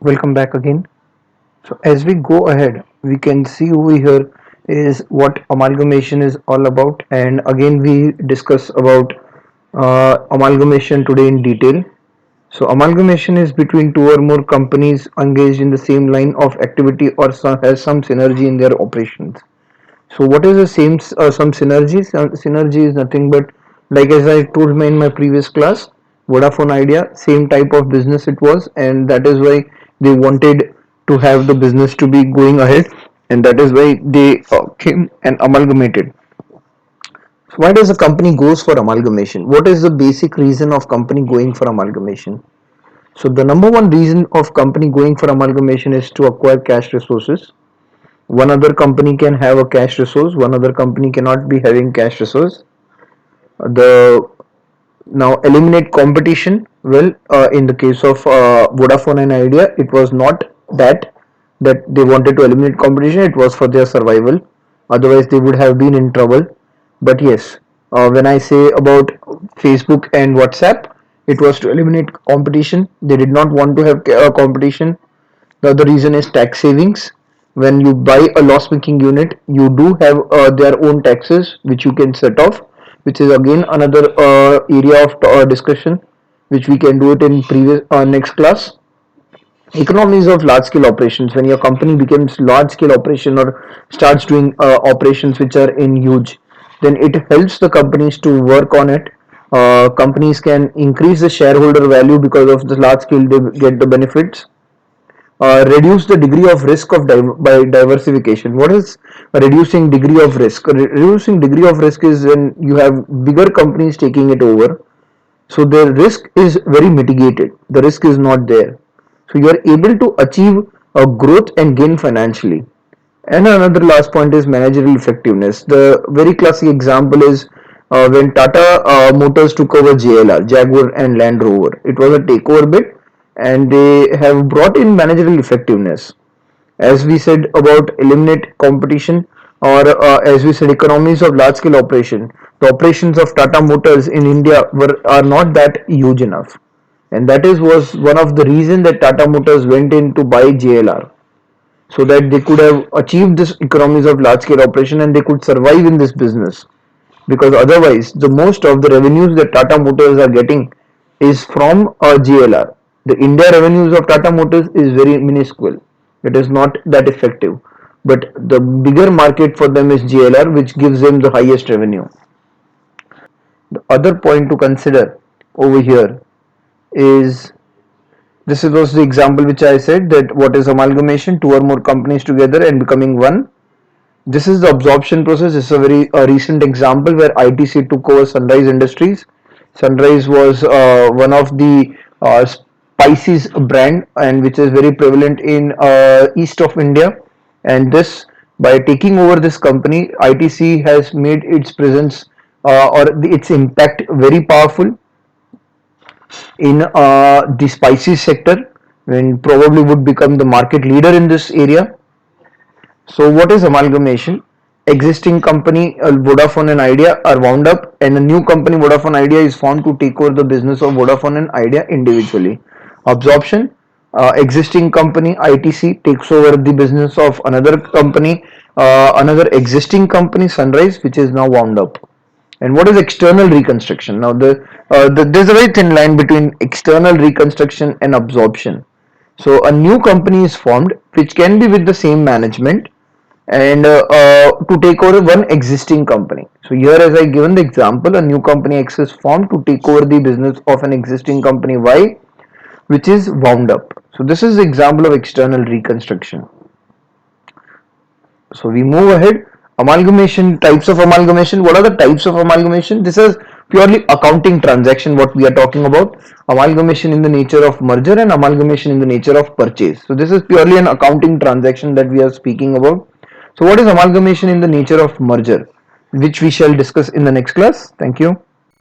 Welcome back again. So as we go ahead, we can see over here is what amalgamation is all about, and again we discuss about amalgamation today in detail. So amalgamation is between two or more companies engaged in the same line of activity or has some synergy in their operations. So what is the same some synergy? Synergy is nothing but, like as I told in my previous class, Vodafone Idea, same type of business it was, and that is why they wanted to have the business to be going ahead, and that is why they came and amalgamated. So why does a company goes for amalgamation? What is the basic reason of company going for amalgamation? So the number one reason of company going for amalgamation is to acquire cash resources. One other company can have a cash resource, one other company cannot be having cash resource. The Now eliminate competition. Well, in the case of Vodafone and Idea, it was not that they wanted to eliminate competition, it was for their survival, otherwise they would have been in trouble. But yes, when I say about Facebook and WhatsApp, it was to eliminate competition. They did not want to have competition. The other reason is tax savings. When you buy a loss making unit, you do have their own taxes which you can set off, which is again another area of discussion which we can do it in previous next class. Economies of large scale operations. When your company becomes large scale operation or starts doing operations which are in huge, then it helps the companies to work on it. Companies can increase the shareholder value because of the large scale, they get the benefits. Reduce the degree of risk of by diversification. What is reducing degree of risk? Reducing degree of risk is when you have bigger companies taking it over, so the risk is very mitigated, the risk is not there, so you are able to achieve a growth and gain financially. And another last point is managerial effectiveness. The very classic example is when Tata Motors took over JLR, Jaguar and Land Rover. It was a takeover bid, and they have brought in managerial effectiveness. As we said about eliminate competition, or as we said economies of large scale operation. The operations of Tata Motors in India are not that huge enough, and that is was one of the reason that Tata Motors went in to buy JLR, so that they could have achieved this economies of large scale operation and they could survive in this business, because otherwise the most of the revenues that Tata Motors are getting is from JLR. The India revenues of Tata Motors is very minuscule. It is not that effective. But the bigger market for them is JLR, which gives them the highest revenue. The other point to consider over here is, this was the example which I said, that what is amalgamation? Two or more companies together and becoming one. This is the absorption process. This is a very recent example where ITC took over Sunrise Industries. Sunrise was one of the spices brand, and which is very prevalent in east of India. And this, by taking over this company, ITC has made its presence or its impact very powerful in the spices sector, and probably would become the market leader in this area. So what is amalgamation? Existing company Vodafone and Idea are wound up, and a new company Vodafone Idea is formed to take over the business of Vodafone and Idea individually. Absorption: existing company ITC takes over the business of another company, another existing company Sunrise, which is now wound up. And what is external reconstruction? Now there's a very thin line between external reconstruction and absorption. So a new company is formed, which can be with the same management, and to take over one existing company. So here, as I given the example, a new company X is formed to take over the business of an existing company Y, which is wound up. So this is the example of external reconstruction. So we move ahead. Amalgamation, types of amalgamation. What are the types of amalgamation? This is purely accounting transaction what we are talking about. Amalgamation in the nature of merger and amalgamation in the nature of purchase. So this is purely an accounting transaction that we are speaking about. So what is amalgamation in the nature of merger, which we shall discuss in the next class. Thank you.